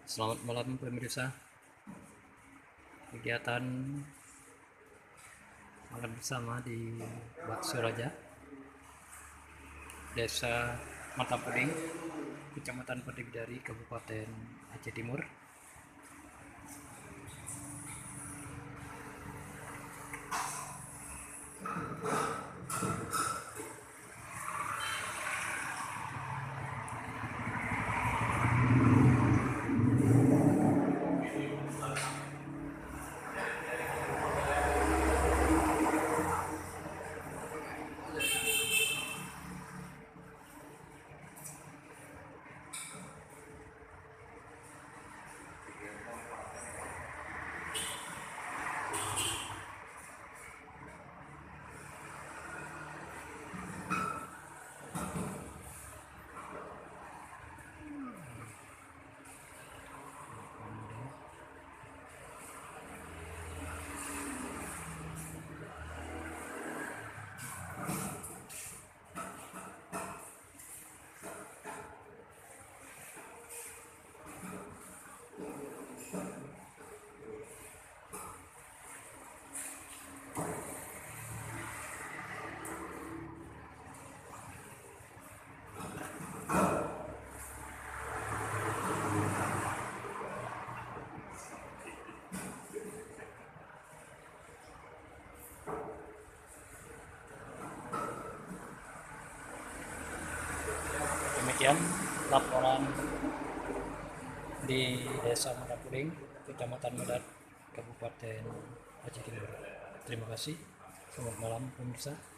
Selamat malam pemirsa. Kegiatan makan bersama di Bakso Raja, Desa Mata Puding, Kecamatan Padegdari, Kabupaten Aceh Timur. Demikian laporan di Desa Mata Puding, Kecamatan Medan, Kabupaten Aceh Timur. Terima kasih. Selamat malam pemirsa.